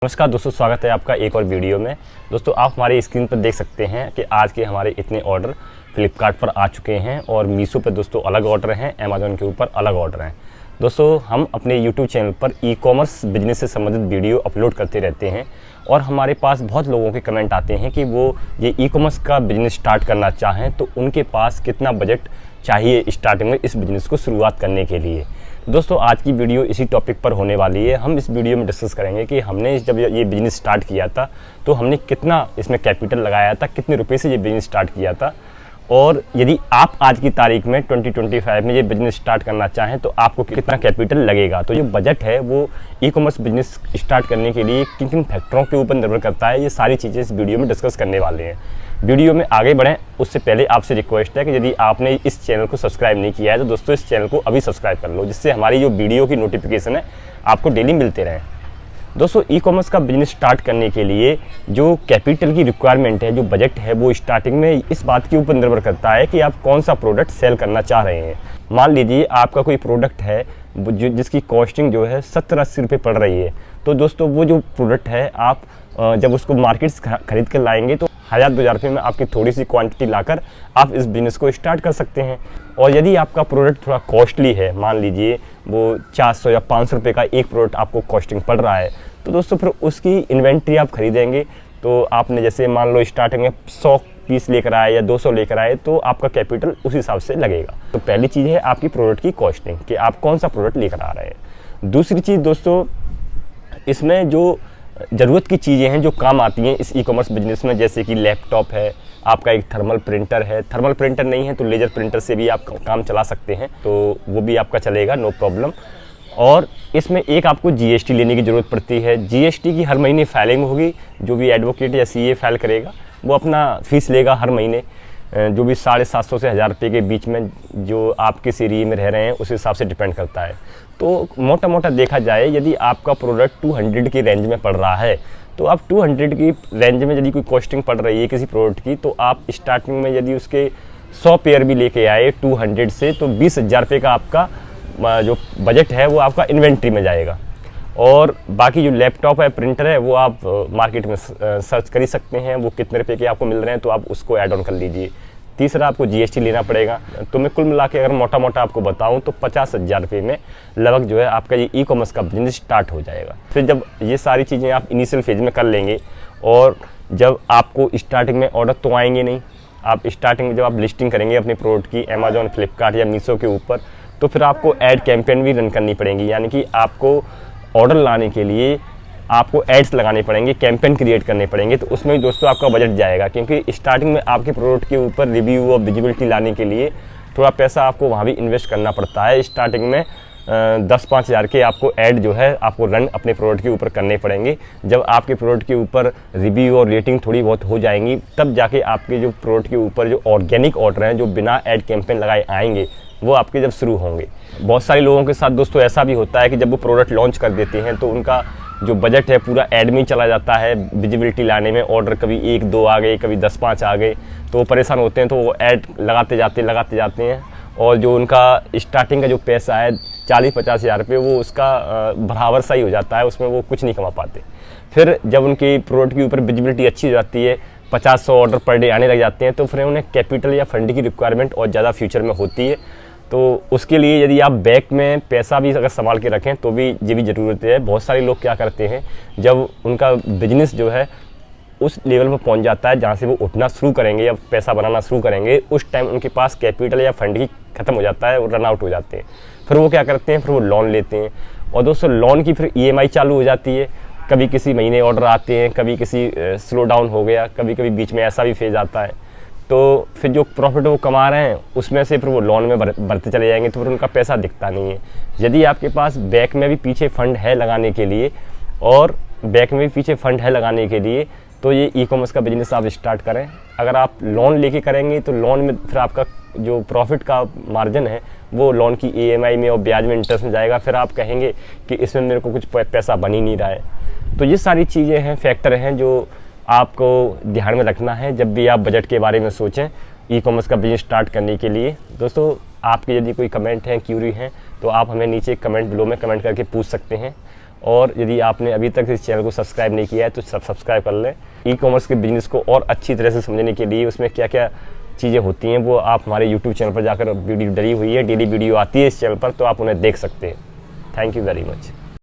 नमस्कार दोस्तों, स्वागत है आपका एक और वीडियो में। दोस्तों, आप हमारी स्क्रीन पर देख सकते हैं कि आज के हमारे इतने ऑर्डर फ्लिपकार्ट पर आ चुके हैं और मीशो पर दोस्तों अलग ऑर्डर हैं, अमेज़ॉन के ऊपर अलग ऑर्डर हैं। दोस्तों, हम अपने यूट्यूब चैनल पर ई कॉमर्स बिजनेस से संबंधित वीडियो अपलोड करते रहते हैं और हमारे पास बहुत लोगों के कमेंट आते हैं कि वो ये ई कॉमर्स का बिजनेस स्टार्ट करना चाहें तो उनके पास कितना बजट चाहिए स्टार्टिंग में इस बिज़नेस को शुरुआत करने के लिए। दोस्तों, आज की वीडियो इसी टॉपिक पर होने वाली है। हम इस वीडियो में डिस्कस करेंगे कि हमने जब ये बिज़नेस स्टार्ट किया था तो हमने कितना इसमें कैपिटल लगाया था, कितने रुपए से ये बिज़नेस स्टार्ट किया था, और यदि आप आज की तारीख में 2025 में ये बिज़नेस स्टार्ट करना चाहें तो आपको कितना कैपिटल लगेगा। तो जो बजट है वो ई कॉमर्स बिजनेस स्टार्ट करने के लिए किन किन फैक्टरों के ऊपर निर्भर करता है, ये सारी चीज़ें इस वीडियो में डिस्कस करने वाले हैं। वीडियो में आगे बढ़ें उससे पहले आपसे रिक्वेस्ट है कि यदि आपने इस चैनल को सब्सक्राइब नहीं किया है तो दोस्तों इस चैनल को अभी सब्सक्राइब कर लो, जिससे हमारी जो वीडियो की नोटिफिकेशन है आपको डेली मिलते रहें। दोस्तों, ई कॉमर्स का बिजनेस स्टार्ट करने के लिए जो कैपिटल की रिक्वायरमेंट है, जो बजट है, वो स्टार्टिंग में इस बात के ऊपर निर्भर करता है कि आप कौन सा प्रोडक्ट सेल करना चाह रहे हैं। मान लीजिए आपका कोई प्रोडक्ट है जिसकी कॉस्टिंग जो है 70-80 रुपये पड़ रही है, तो दोस्तों वो जो प्रोडक्ट है आप जब उसको मार्केट से खरीद कर लाएंगे तो 1000-2000 रुपये में आपकी थोड़ी सी क्वांटिटी लाकर आप इस बिज़नेस को स्टार्ट कर सकते हैं। और यदि आपका प्रोडक्ट थोड़ा कॉस्टली है, मान लीजिए वो 400 या 500 रुपये का एक प्रोडक्ट आपको कॉस्टिंग पड़ रहा है, तो दोस्तों फिर उसकी इन्वेंट्री आप खरीदेंगे तो आपने जैसे मान लो स्टार्टिंग में 100 पीस लेकर आए या 200 लेकर आए तो आपका कैपिटल उस हिसाब से लगेगा। तो पहली चीज़ है आपकी प्रोडक्ट की कॉस्टिंग कि आप कौन सा प्रोडक्ट लेकर आ रहे हैं। दूसरी चीज़ दोस्तों, इसमें जो ज़रूरत की चीज़ें हैं जो काम आती हैं इस ई कॉमर्स बिजनेस में, जैसे कि लैपटॉप है, आपका एक थर्मल प्रिंटर है। थर्मल प्रिंटर नहीं है तो लेज़र प्रिंटर से भी आप काम चला सकते हैं, तो वो भी आपका चलेगा, नो प्रॉब्लम। और इसमें एक आपको जीएसटी लेने की ज़रूरत पड़ती है। जीएसटी की हर महीने फाइलिंग होगी। जो भी एडवोकेट या सीए फाइल करेगा वो अपना फीस लेगा हर महीने, जो भी 750 से 1000 रुपये के बीच में जो आप किस एरिया में रह रहे हैं उस हिसाब से डिपेंड करता है। तो मोटा मोटा देखा जाए, यदि आपका प्रोडक्ट 200 की रेंज में पड़ रहा है तो आप 200 की रेंज में यदि कोई कॉस्टिंग पड़ रही है किसी प्रोडक्ट की, तो आप स्टार्टिंग में यदि उसके 100 पेयर भी लेके आए 200 से, तो 20,000 रुपये का आपका जो बजट है वो आपका इन्वेंट्री में जाएगा। और बाकी जो लैपटॉप है, प्रिंटर है, वो आप मार्केट में सर्च कर ही सकते हैं, वो कितने रुपए के आपको मिल रहे हैं, तो आप उसको ऐड ऑन कर लीजिए। तीसरा, आपको जीएसटी लेना पड़ेगा। तो मैं कुल मिला के अगर मोटा मोटा आपको बताऊं तो 50,000 रुपये में लगभग जो है आपका ये ई कॉमर्स का बिजनेस स्टार्ट हो जाएगा। फिर जब ये सारी चीज़ें आप इनिशियल फेज में कर लेंगे और जब आपको स्टार्टिंग में ऑर्डर तो आएंगे नहीं, आप स्टार्टिंग में जब आप लिस्टिंग करेंगे अपने प्रोडक्ट की अमेज़ॉन, फ्लिपकार्ट या मीशो के ऊपर, तो फिर आपको ऐड कैंपेन भी रन करनी पड़ेंगी। यानी कि आपको ऑर्डर लाने के लिए आपको एड्स लगाने पड़ेंगे, कैंपेन क्रिएट करने पड़ेंगे, तो उसमें भी दोस्तों आपका बजट जाएगा, क्योंकि स्टार्टिंग में आपके प्रोडक्ट के ऊपर रिव्यू और विजिबिलिटी लाने के लिए थोड़ा पैसा आपको वहाँ भी इन्वेस्ट करना पड़ता है। स्टार्टिंग में 10-5 हज़ार के आपको ऐड जो है आपको रन अपने प्रोडक्ट के ऊपर करने पड़ेंगे। जब आपके प्रोडक्ट के ऊपर रिव्यू और रेटिंग थोड़ी बहुत हो जाएंगी, तब जाके आपके जो प्रोडक्ट के ऊपर जो ऑर्गेनिक ऑर्डर हैं जो बिना ऐड कैंपेन लगाए आएंगे वो आपके जब शुरू होंगे। बहुत सारे लोगों के साथ दोस्तों ऐसा भी होता है कि जब वो प्रोडक्ट लॉन्च कर देते हैं तो उनका जो बजट है पूरा ऐड में ही चला जाता है। विजिबिलिटी लाने में ऑर्डर कभी 1-2 आ गए, कभी 10-5 आ गए, तो वो परेशान होते हैं, तो वो ऐड लगाते जाते हैं और जो उनका स्टार्टिंग का जो पैसा है 40-50 हज़ार रुपये, वो उसका बराबर सा ही हो जाता है, उसमें वो कुछ नहीं कमा पाते। फिर जब उनकी प्रोडक्ट के ऊपर विजिबिलिटी अच्छी हो जाती है, 50-100 ऑर्डर पर डे आने लग जाते हैं, तो फिर उन्हें कैपिटल या फंड की रिक्वायरमेंट और ज़्यादा फ्यूचर में होती है। तो उसके लिए यदि आप बैक में पैसा भी अगर संभाल के रखें तो भी ये भी ज़रूरत है। बहुत सारे लोग क्या करते हैं, जब उनका बिजनेस जो है उस लेवल पर पहुंच जाता है जहां से वो उठना शुरू करेंगे या पैसा बनाना शुरू करेंगे, उस टाइम उनके पास कैपिटल या फंड ही खत्म हो जाता है, वो रन आउट हो जाते हैं। फिर वो क्या करते हैं, फिर वो लोन लेते हैं और दोस्तों लोन की फिर ईएमआई चालू हो जाती है। कभी किसी महीने ऑर्डर आते हैं, कभी किसी स्लो डाउन हो गया, कभी कभी बीच में ऐसा भी फेज आता है, तो फिर जो प्रॉफिट वो कमा रहे हैं उसमें से फिर वो लोन में बढ़ते चले जाएंगे, तो फिर उनका पैसा दिखता नहीं है। यदि आपके पास बैक में भी पीछे फंड है लगाने के लिए तो ये ई कॉमर्स का बिजनेस आप स्टार्ट करें। अगर आप लोन लेके करेंगे तो लोन में फिर आपका जो प्रॉफिट का मार्जिन है वो लोन की ईएमआई में और ब्याज में इंटरेस्ट में जाएगा। फिर आप कहेंगे कि इसमें मेरे को कुछ पैसा बन ही नहीं रहा है। तो ये सारी चीज़ें हैं, फैक्टर हैं जो आपको ध्यान में रखना है जब भी आप बजट के बारे में सोचें ई कॉमर्स का बिजनेस स्टार्ट करने के लिए। दोस्तों, आपके यदि कोई कमेंट हैं, क्यूरी हैं, तो आप हमें नीचे कमेंट बिलो में कमेंट करके पूछ सकते हैं। और यदि आपने अभी तक इस चैनल को सब्सक्राइब नहीं किया है तो सब्सक्राइब कर लें। ई कॉमर्स के बिजनेस को और अच्छी तरह से समझने के लिए उसमें क्या क्या चीज़ें होती हैं वो आप हमारे यूट्यूब चैनल पर जाकर वीडियो डली हुई है, डेली वीडियो आती है इस चैनल पर, तो आप उन्हें देख सकते हैं। Thank you very much.